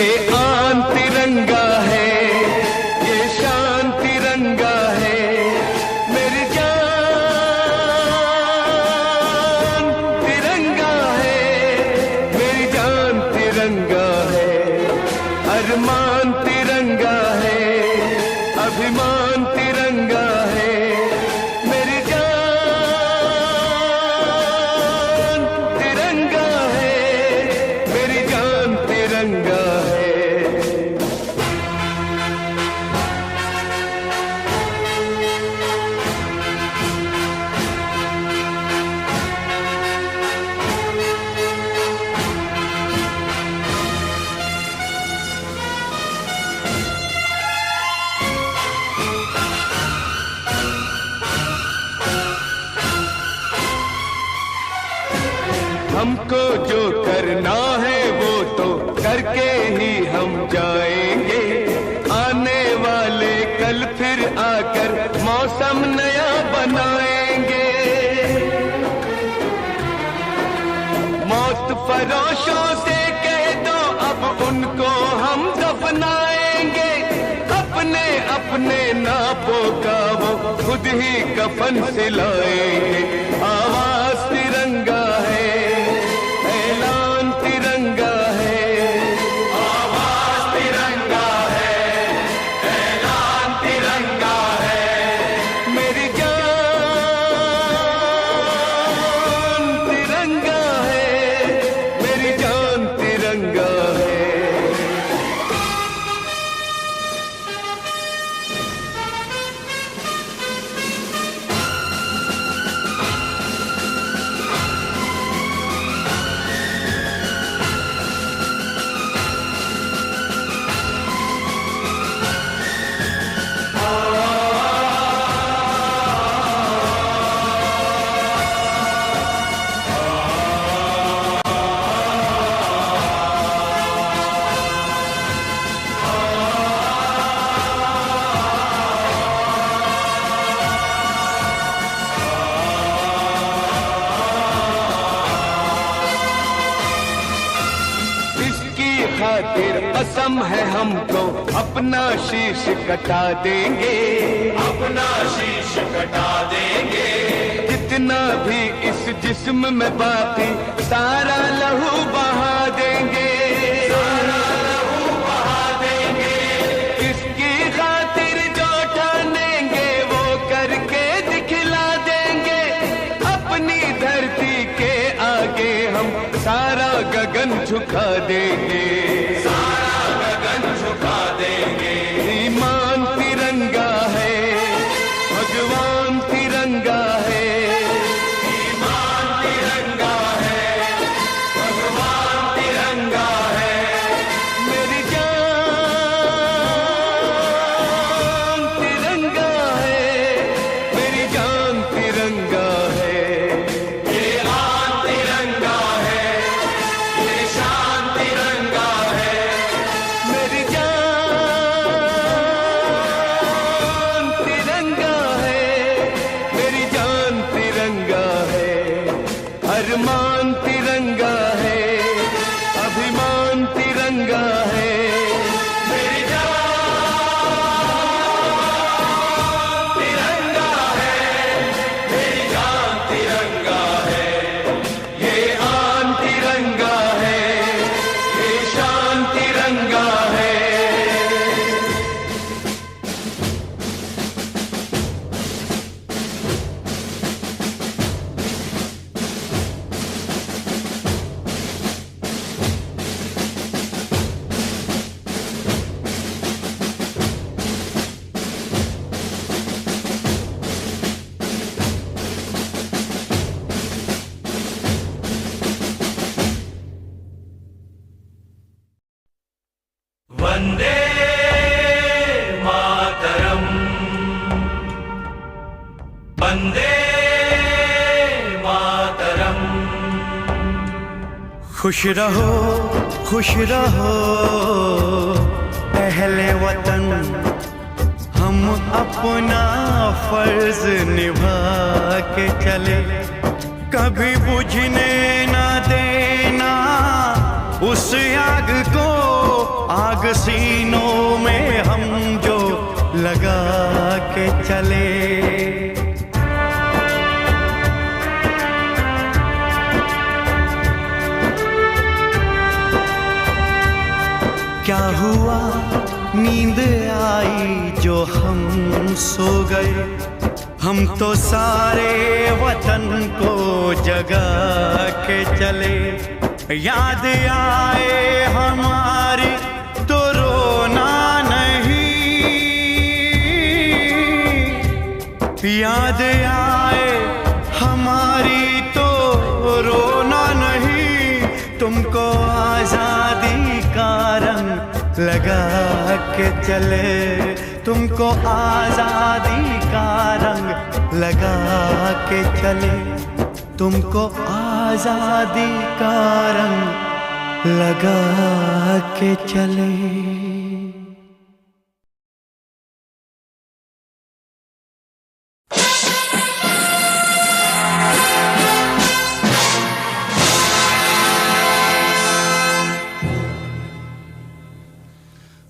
ये आन तिरंगा है, ये शान तिरंगा है, मेरी जान तिरंगा है, मेरी जान तिरंगा है, अरमान तिरंगा है, अभिमान तिरंगा है, मेरी जान तिरंगा है, मेरी जान तिरंगा है। हमको जो करना है वो तो करके ही हम जाएंगे, आने वाले कल फिर आकर मौसम नया बनाएंगे। मौत फरोशों से कह दो अब उनको हम दफनाएंगे, अपने अपने नापों का वो खुद ही कफन सिलाएंगे। आवाज तिरंगा है, ऐलान तिरंगा है, आवाज तिरंगा है, ऐलान तिरंगा है, मेरी जान तिरंगा है, मेरी जान तिरंगा है। खातिर कसम है हमको अपना शीश कटा देंगे, अपना शीश कटा देंगे, जितना भी इस जिस्म में बाकी सारा लहू बहा देंगे, सारा लहू बहा देंगे। इसकी खातिर जो ठानेंगे वो करके दिखला देंगे, अपनी धरती के आगे हम सारा गगन झुका देंगे, सारा गगन झुका देंगे। ईमान तिरंगा है, भगवान तिरंगा है, ईमान तिरंगा है, भगवान तिरंगा है, मेरी जान तिरंगा है, मेरी जान तिरंगा है। ये आन तिरंगा है, ये शान तिरंगा है, मेरी जान तिरंगा है, मेरी जान तिरंगा है, अरमान तिरंगा है, अभिमान तिरंगा है, मेरी जान तिरंगा है, मेरी जान तिरंगा है। ये आन तिरंगा है, ये शान तिरंगा है। वंदे मातरम, वंदे मातरम। खुश रहो अहले वतन, हम अपना फर्ज निभा के चले, कभी बुझने ना देना उस आग को आग सीनों में हम जो लगा के चले। क्या हुआ नींद आई जो हम सो गए, हम तो सारे वतन को जगा के चले। याद आए हमारी तो रोना नहीं, याद आए हमारी तो रोना नहीं। तुमको आजादी का रंग लगा के चले, तुमको आजादी का रंग लगा के चले, तुमको आजादी का रंग लगा के चले।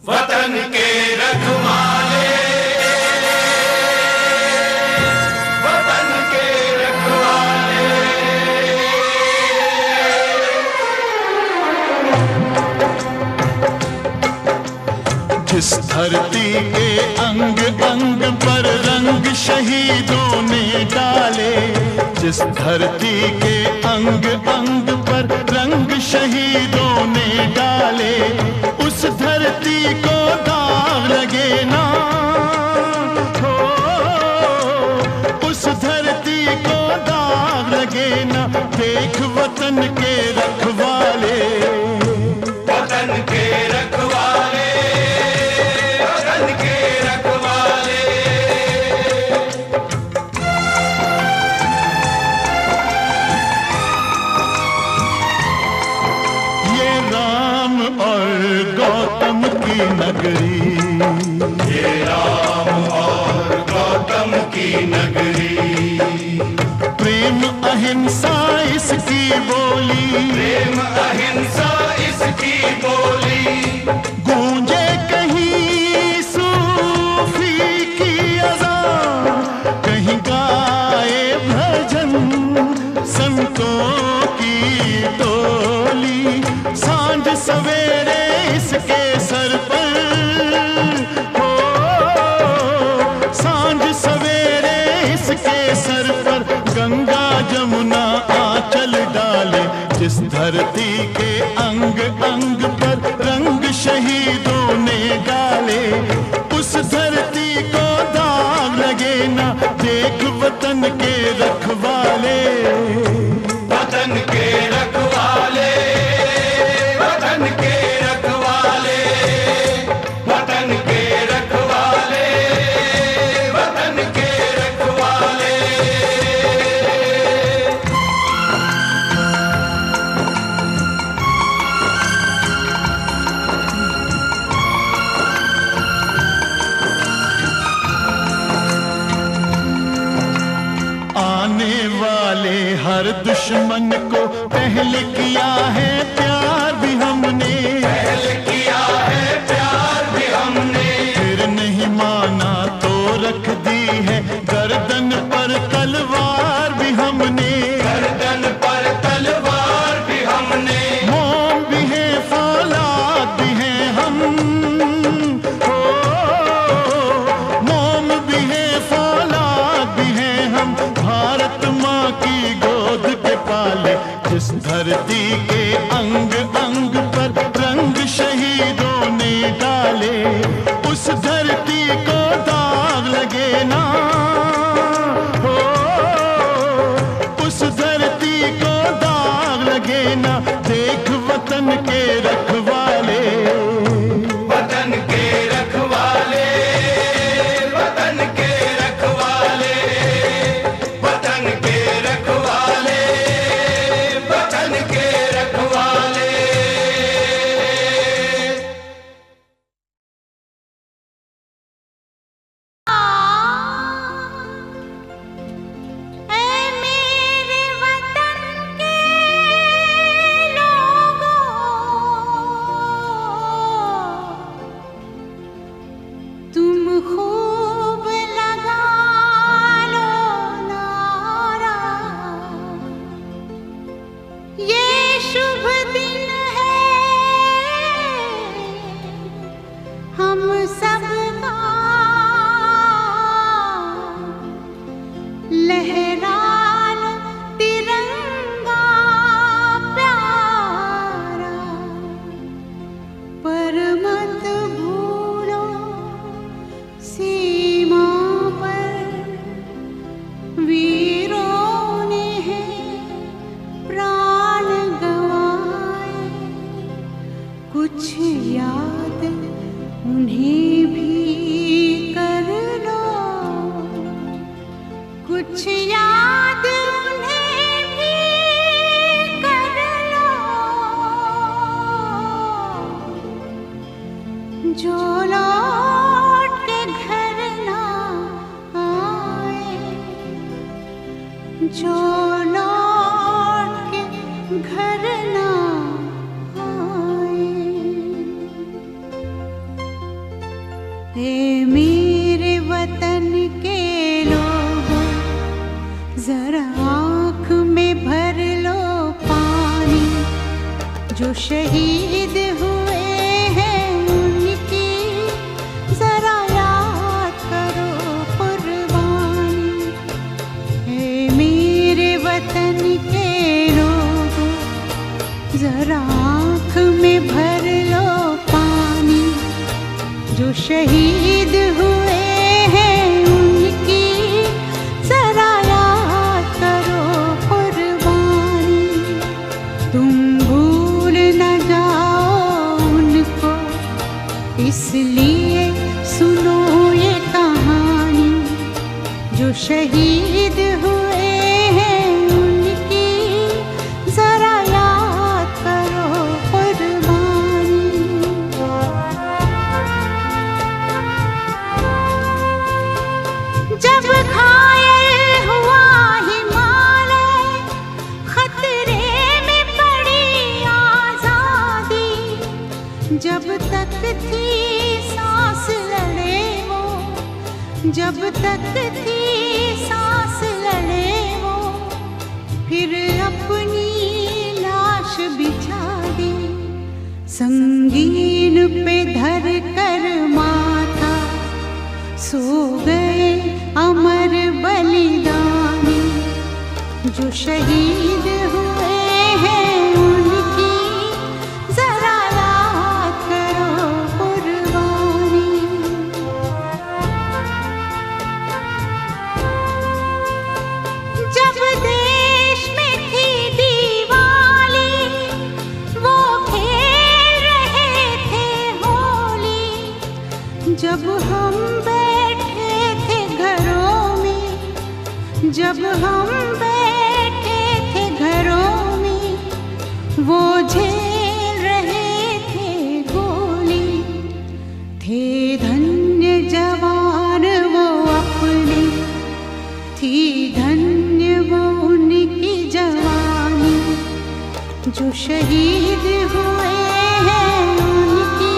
वतन के रखवाले, वतन के रखवाले, जिस धरती के अंग अंग पर रंग शहीदों ने डाले, जिस धरती के अंग अंग पर रंग शहीदों ने डाले, उस धरती को दाग लगे ना हो, उस धरती को दाग लगे ना। देख वतन के रखवाले, वतन के रखवाले, वतन के रखवाले। ये राम और गौतम की नगरी, ये राम और गौतम की नगरी। प्रेम अहिंसा इसकी बोली, प्रेम अहिंसा इसकी बोली। गूंजे कहीं सूफी की अज़ान, कहीं गाए भजन संतों की टोली। सांझ सवेरे इसके सर पर हो, सांझ सवेरे इसके सर पर गंगा जमुना आंचल डाले। जिस धरती के अंग अंग पर रंग शहीदों ने डाले, उस धरती को दाग लगे ना। देख वतन के रखवाले, वतन के रखवाले, वतन के रखवाले, वतन के रखवाले, वतन के रखवाले। आने वाले हर दुश्मन को पहले किया है प्यार भी हमने, पहले किया है प्यार भी हमने। फिर नहीं माना तो रख दी है गर्दन पर तलवार भी हमने, गर्दन पर तलवार भी हमने। मोम भी है फौलाद भी है हम हो, मोम भी है फौलाद भी है हम। भारत माँ की गोद के पाले, जिस धरती के अंग अंग पर रंग शहीदों ने डाले, उस धरती को दाग लगे ना हो, उस धरती को दाग लगे ना। देख वतन के रखवाले, वतन के रखवाले, वतन के रखवाले, वतन के रखवाले, वतन के रखवाले। जो लौट के घर ना आए। ए मेरे वतन के लोगों, जरा आँख में भर लो पानी। जो शहीद हुए हैं उनकी जरा याद करो कुर्बानी। ए मेरे वतन के लोगों, जरा आँख में भर लो पानी। जो शहीद हुए हैं उनकी जरा याद करो कुर्बानी। तुम भूल न जाओ उनको, इसलिए सुनो ये कहानी। जो शहीद हुए हैं उनकी जरा याद करो कुर्बानी। जब घायल हुआ हिमालय, खतरे में पड़ी आजादी। जब तक थी सांस लड़े वो, जब तक थी सांस लड़े वो, फिर अपनी लाश बिछा दी। संगीन पे धर कर माथा, सो गए अमर बलिदानी। जो शहीद हुए हैं उनकी जरा याद करो कुर्बानी। जब देश में थी दिवाली, वो खेल रहे थे होली। जब हम बैठे थे घरों में, जब हम बैठे थे घरों में, वो झेल रहे थे गोली। थे धन्य जवान वो अपने, थी धन्य वो उनकी जवानी। जो शहीद हुए हैं उनकी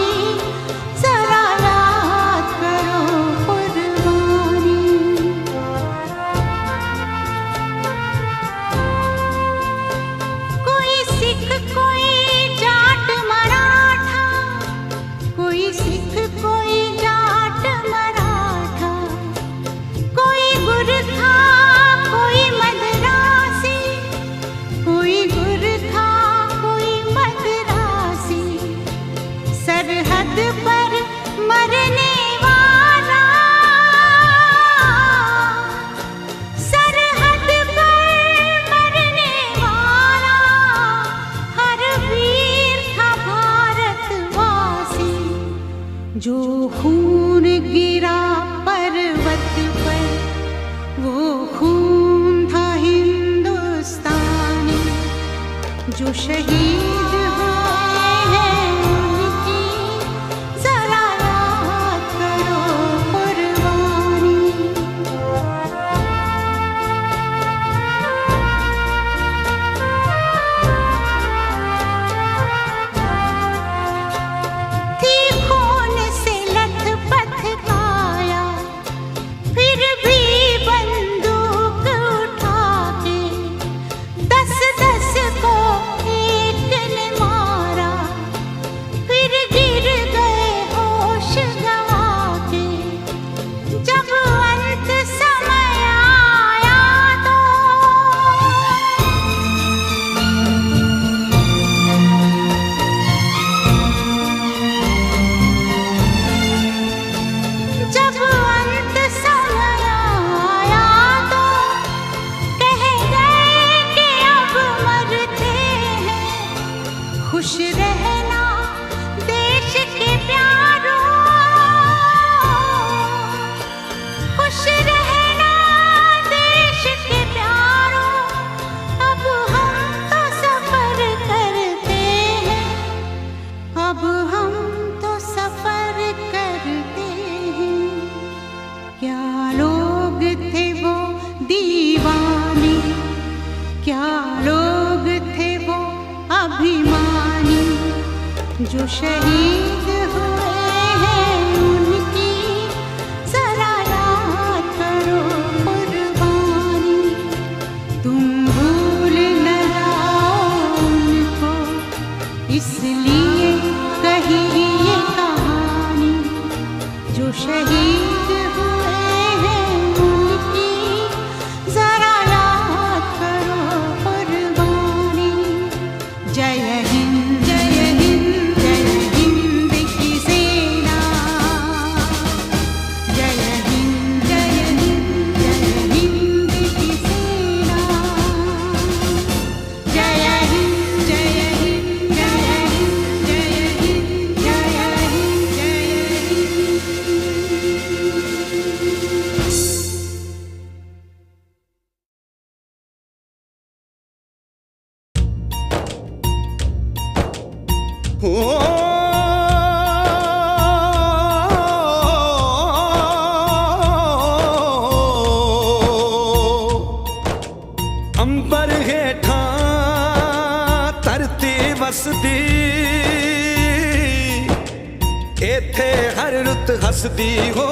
जरा याद करो कुर्बानी। कोई सिख, कोई जाट मराठा, कोई सिख, कोई जाट मराठा। कोई गुरखा, कोई मद्रासी, कोई गुरखा, कोई मद्रासी। सरहद पर मरने वाला, सरहद पर मरने वाला, हर वीर था भारतवासी। जो खून गिरा पर्वत पर, वो खून था हिंदुस्तानी। जो शहीद हुए हैं उनकी जरा याद करो कुर्बानी। थी खून से लथपथ काया, फिर भी बंदूक उठा के 10-10 को एक जो शहीद हुए हैं उनकी जरा याद करो कुर्बानी। तुम भूल न जाओ उनको, इसलिए कही ये कहानी। जो शहीद हुए हैं उनकी जरा याद करो कुर्बानी। जय हिंद जय हिंद जय हिंद की सेना। जय हिंद जय हिंद जय हिंद की सेना। जय हिंद जय हिंद जय हिंद जय हिंद जय हिंद जय हिंद। अंबर हेठा धरती वसदी, इथे हर रुत हसदी हो।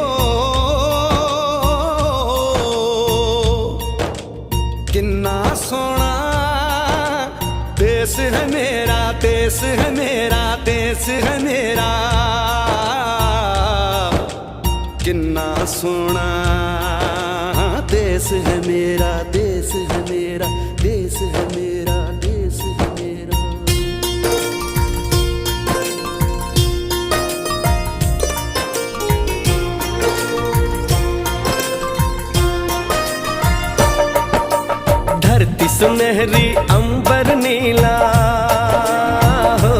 किन्ना सोना देश है मेरा, देश है मेरा, देश है मेरा। किन्ना सोना देश है मेरा, देश है मेरा, देश है मेरा, देश है मेरा। धरती सुनहरी अंबर नीला हो,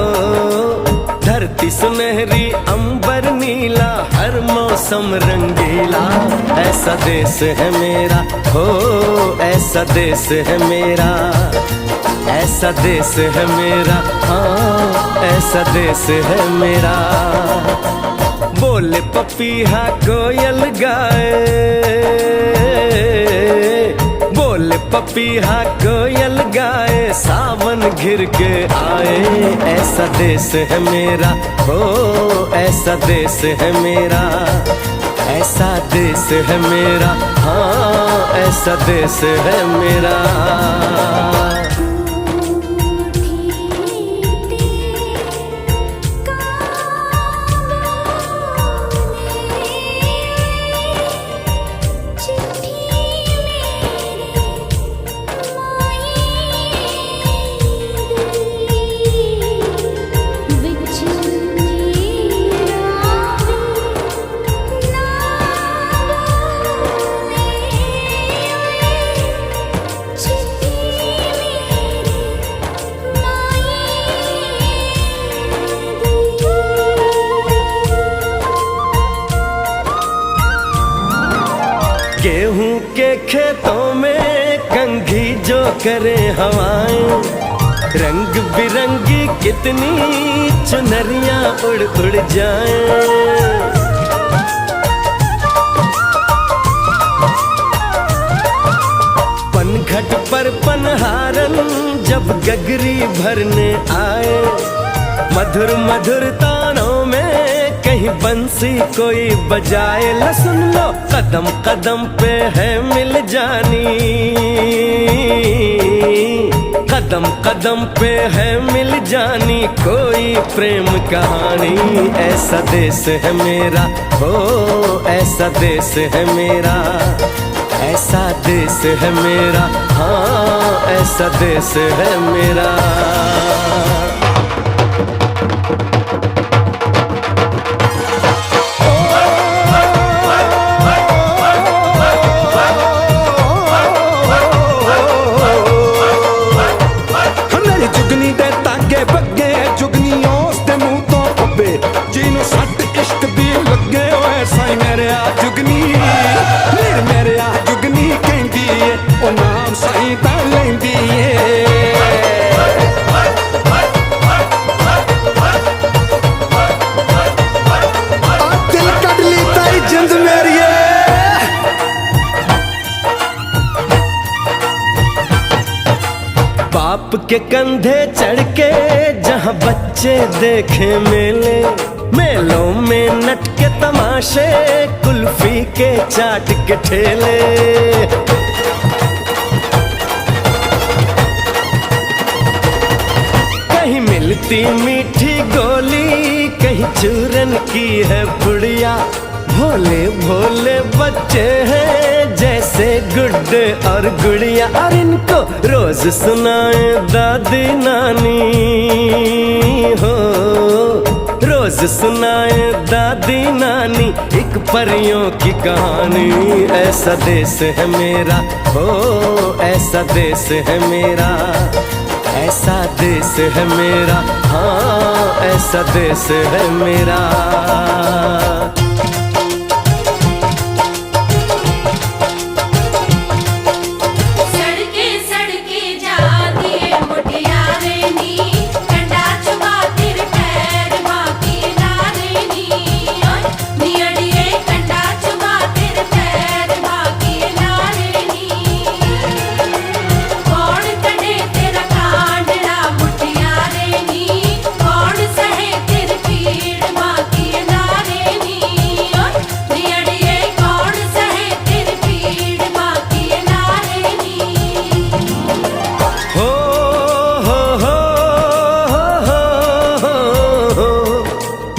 धरती सुनहरी अंबर नीला, हर मौसम रंगीला। ऐसा देश है मेरा हो, ऐसा देश है मेरा, ऐसा देश है मेरा, हाँ ऐसा देश है मेरा। बोले पपीहा कोयल गाए, बोले पपीहा कोयल गाए, सावन घिर के आए। ऐसा देश है मेरा हो, ऐसा देश है मेरा, ऐसा देश है मेरा, हाँ ऐसा देश है मेरा। गेहूं के खेतों में कंघी जो करे हवाएं, रंग बिरंगी कितनी चुनरियां उड़ उड़ जाएं। पनघट पर पनहारन जब गगरी भरने आए, मधुर मधुर तानों में कहीं बंसी कोई बजाए। ल सुन लो कदम कदम पे है मिल जानी, कदम कदम पे है मिल जानी कोई प्रेम कहानी। ऐसा देश है मेरा हो, ऐसा देश है मेरा, ऐसा देश है मेरा, हाँ ऐसा देश है मेरा। बाप के कंधे चढ़ के जहाँ बच्चे देखे मेले, मेलों में नट के तमाशे, कुल्फी के चाट के ठेले। कहीं मिलती मीठी गोली, कहीं चूरन की है पुड़िया। भोले भोले बच्चे हैं जैसे गुड्डे और गुड़िया। और इनको रोज सुनाए दादी नानी हो, रोज सुनाए दादी नानी एक परियों की कहानी। ऐसा देश है मेरा हो, ऐसा देश है मेरा, ऐसा देश है मेरा, हाँ ऐसा देश है मेरा।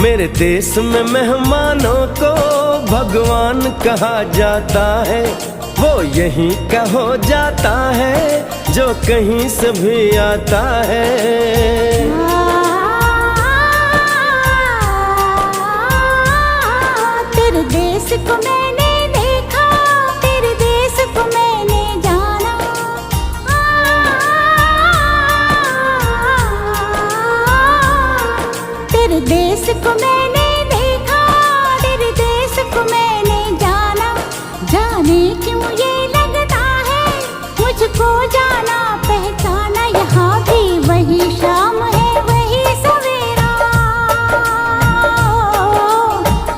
मेरे देश में मेहमानों को भगवान कहा जाता है। वो यहीं का हो जाता है जो कहीं से भी आता है। तेरे देश को मैंने देखा, तेरे देश को मैंने जाना। तेरे देश को मैंने देखा, तेरे देश को मैंने जाना। जाने क्यों ये लगता है मुझको जाना पहचाना। यहाँ भी वही शाम है, वही सवेरा,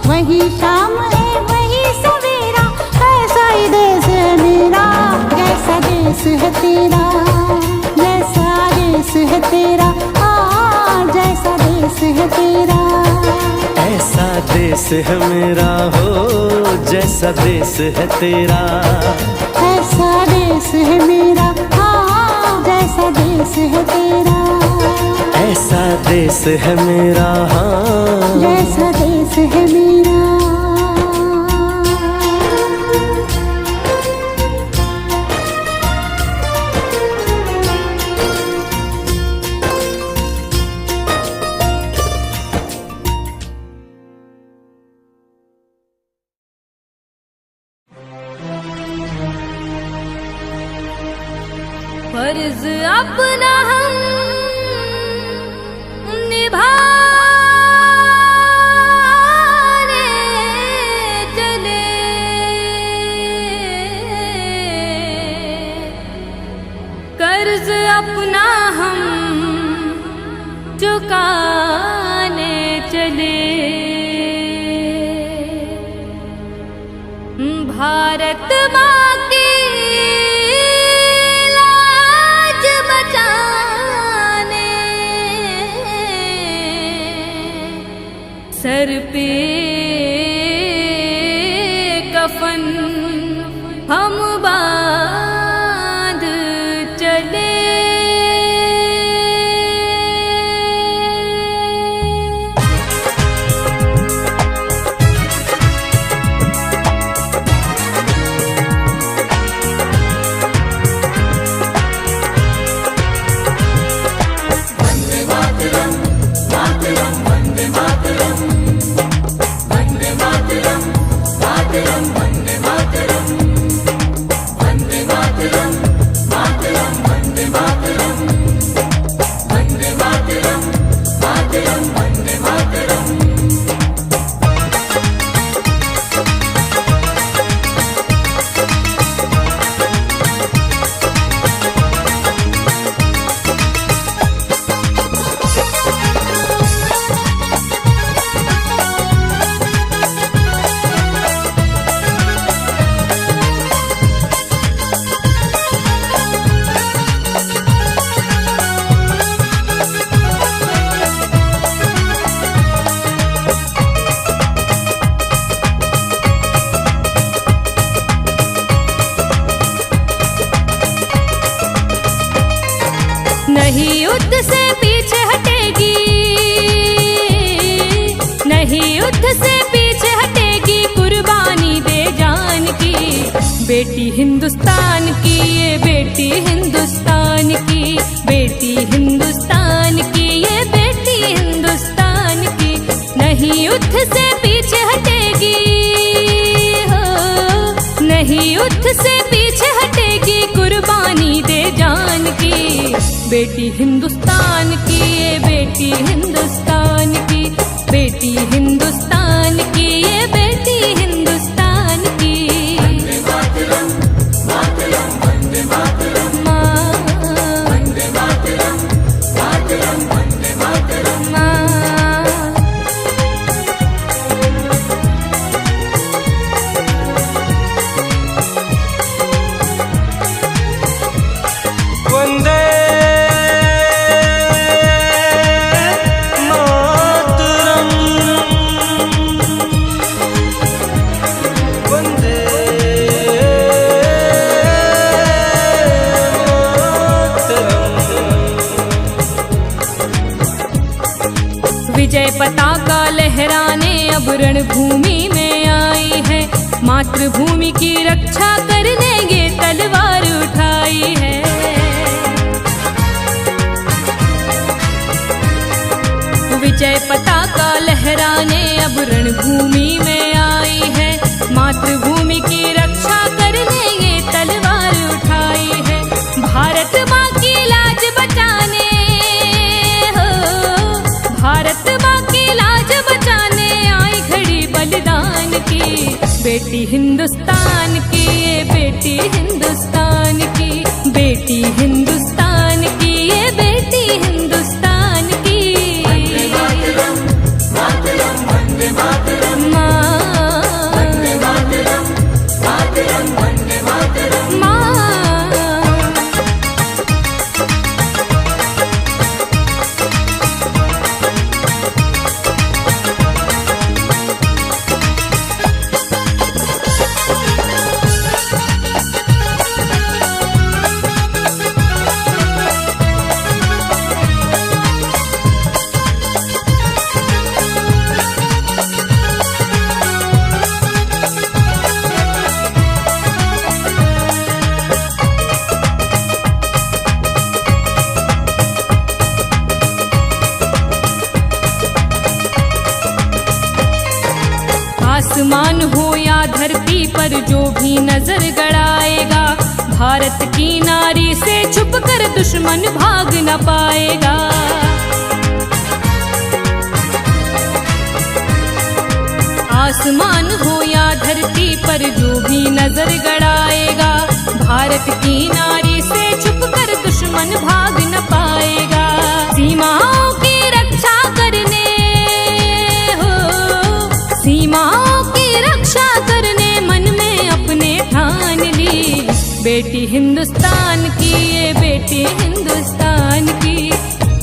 वही शाम है, वही सवेरा। ऐसा ही देश है मेरा, जैसा देश है तेरा, जैसा देश है तेरा, जैसा देश है तेरा। ऐसा देश है मेरा हो, जैसा देश है तेरा। ऐसा देश है मेरा, हाँ जैसा देश है तेरा। ऐसा देश है मेरा, हाँ जैसा देश है मेरा। फर्ज अपना हम निभाने चले, कर्ज अपना हम चुकाने चले। भारत माँ की सर पे कफन हम बांध चले। नहीं युद्ध से पीछे हटेगी, नहीं युद्ध से पीछे हटेगी, कुर्बानी दे जान की। बेटी हिंदुस्तान की, ये बेटी हिंदुस्तान की, बेटी हिंदुस्तान की, ये बेटी हिंदुस्तान की। नहीं युद्ध से पीछे हटेगी हो, नहीं युद्ध से पीछे हटेगी, कुर्बानी दे जान की। बेटी हिंदुस्तान की, ये बेटी हिंदुस्तान की, बेटी हिंदुस्तान की, ये बेटी हिंदुस्तान की। वंदे मातरम, मातरम, वंदे मातरम, वंदे मातरम, मातरम, वंदे मातरम। वंदे मातरम, वंदे मातरम। विजय पताका लहराने अब रणभूमि में आई है, मातृभूमि की रक्षा करने ये तलवार उठाई है। विजय पताका लहराने अब रणभूमि में आई है, मातृभूमि की रक्षा करने ये तलवार उठाई है। भारत माँ की लाज बचाने हो, भारत माँ की लाज बचाने आई खड़ी बलिदान की। बेटी हिंदुस्तान की, ये बेटी हिंदुस्तान की, बेटी हिंदुस्तान की, ये बेटी हिंदुस्तान की। वंदे मातरम, मातरम, वंदे मातरम, वंदे मातरम, मातरम, वंदे मातरम। आसमान हो या धरती पर जो भी नजर गड़ाएगा, भारत की नारी से छुपकर दुश्मन भाग न पाएगा। आसमान हो या धरती पर जो भी नजर गड़ाएगा, भारत की नारी से छुपकर दुश्मन भाग न पाएगा। सीमाओं की रक्षा करने हो, सीमाओं की रक्षा करने मन में अपने ठान ली। बेटी हिंदुस्तान की, ये बेटी हिंदुस्तान की,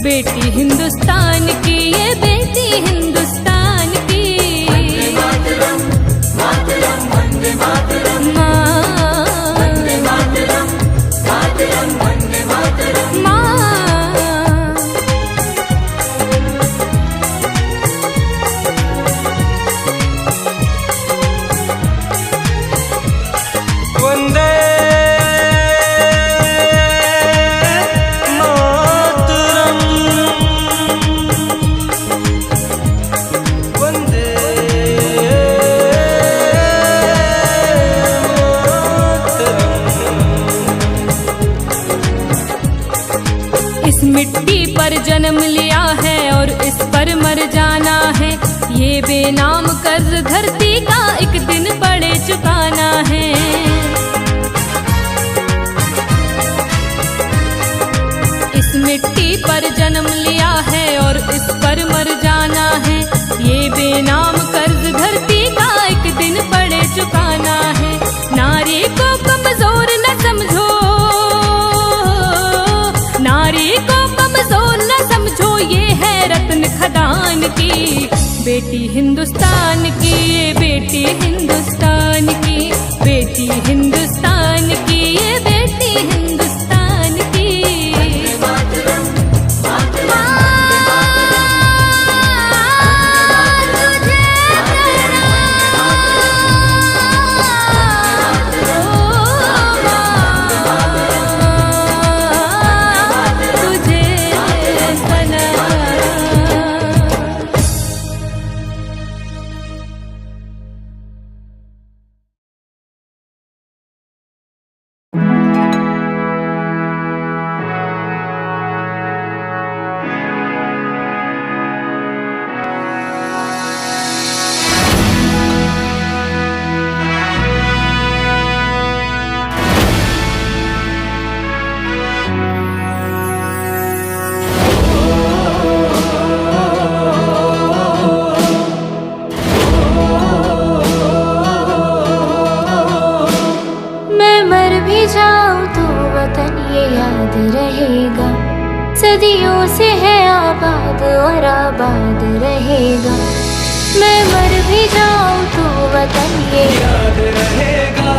बेटी हिंदुस्तान की, ये बेटी हिंदुस्तान की। वंदे मातरम, मातरम, वंदे मातरम, वंदे मातरम, मातरम, वंदे मातरम। वंदे मातरम, वंदे मातरम। इस मिट्टी पर जन्म लिया है और इस पर मर जाना है, ये बेनाम कर्ज धरती का एक दिन पड़े चुकाना है। इस मिट्टी पर जन्म लिया है और इस पर मर जाना है, ये बेनाम कर्ज धरती का एक दिन पड़े चुकाना है। नारी को कमजोर न समझो, नारी को कमजोर न समझो, ये है रत्न खदान की। बेटी हिंदुस्तान की, ये बेटी हिंदुस्तान की, बेटी हिंदुस्तान की, ये बेटी हिंदुस्तान की। वंदे मातरम, याद रहेगा। सदियों से है आबाद और आबाद रहेगा। मैं मर भी जाऊं तो वतन ये याद रहेगा,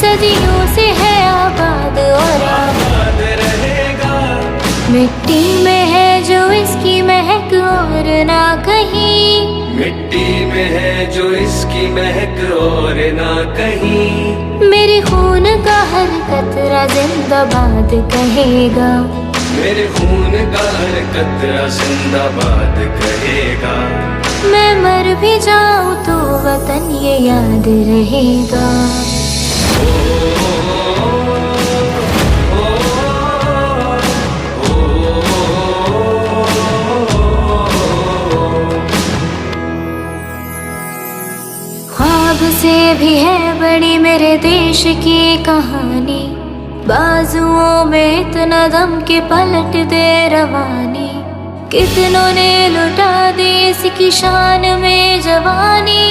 सदियों से है आबाद और आबाद रहेगा। मिट्टी में है जो इसकी महक और ना कहीं, मिट्टी में है जो इसकी महक और ना कहीं। मेरे खून का हर कतरा जिंदाबाद कहेगा। मेरे खून का हर कतरा जिंदाबाद कहेगा। मैं मर भी जाऊं तो वतन ये याद रहेगा। ख्वाब से भी है बड़ी मेरे देश की कहानी। बाजुओं में इतना दम के पलट दे रवानी। कितनों ने लुटा दी इसकी शान में जवानी।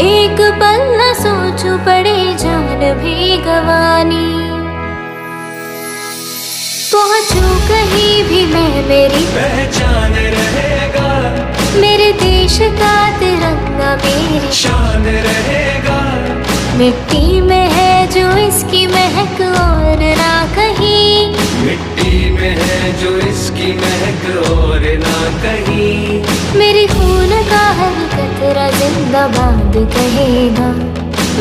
एक पल न सोचूं पड़े जान भी गवानी। पहुंचूं कहीं भी मैं मेरी पहचान रहेगा, मेरे देश का तिरंगा मेरी शान रहेगा। मिट्टी में है जो इसकी महक और ना कहीं, मिट्टी में है जो इसकी महक और ना कहीं। मेरे खून का हर कतरा जिंदाबाद कहेगा।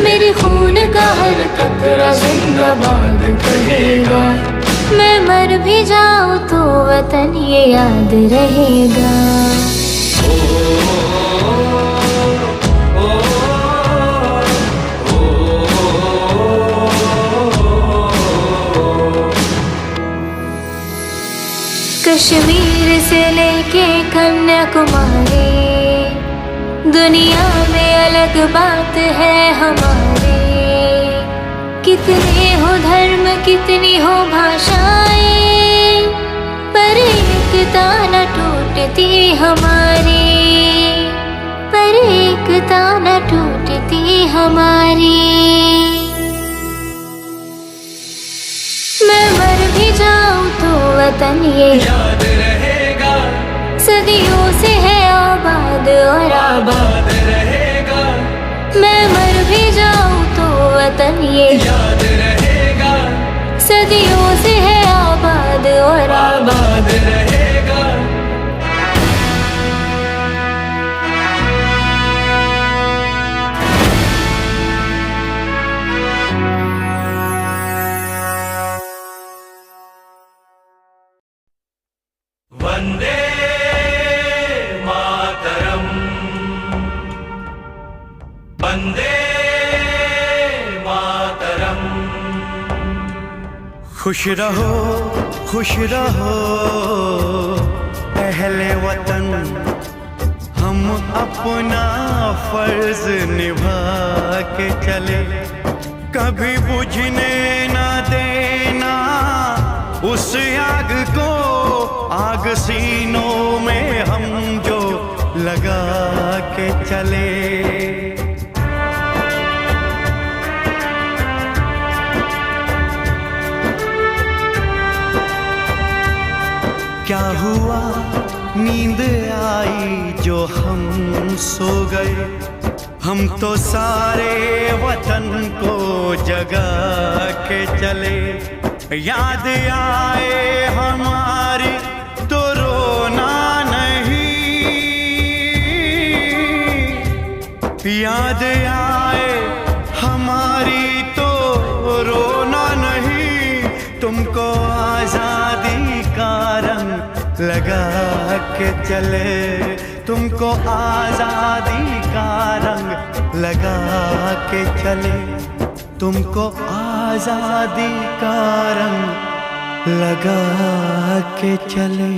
मेरे खून का हर कतरा जिंदाबाद कहेगा। मैं मर भी जाऊं तो वतन ये याद रहेगा। कश्मीर से लेके कन्याकुमारी, दुनिया में अलग बात है हमारे। कितने हो धर्म कितनी हो भाषाएं, पर एकता न टूटती हमारी, पर एकता न टूटती हमारी। मैं मर भी जाऊं तो वतन ये याद रहेगा, सदियों से है आबाद और आबाद रहेगा। मैं मर भी जाऊं तो वतन ये याद रहेगा, सदियों से है आबाद और आबाद रहेगा। वंदे मातरम, वंदे मातरम। खुश रहो अहले वतन, हम अपना फर्ज निभा के चले। कभी बुझने ना देना उस आग को, आग सीनों में हम जो लगा के चले। क्या हुआ नींद आई जो हम सो गए। हम तो सारे वतन को जगा के चले। याद आए हमारी तो रोना नहीं, याद आए हमारी तो रोना नहीं। तुमको आजादी का रंग लगा के चले, तुमको आजादी का रंग लगा के चले, तुमको आजादी का रंग लगा के चले।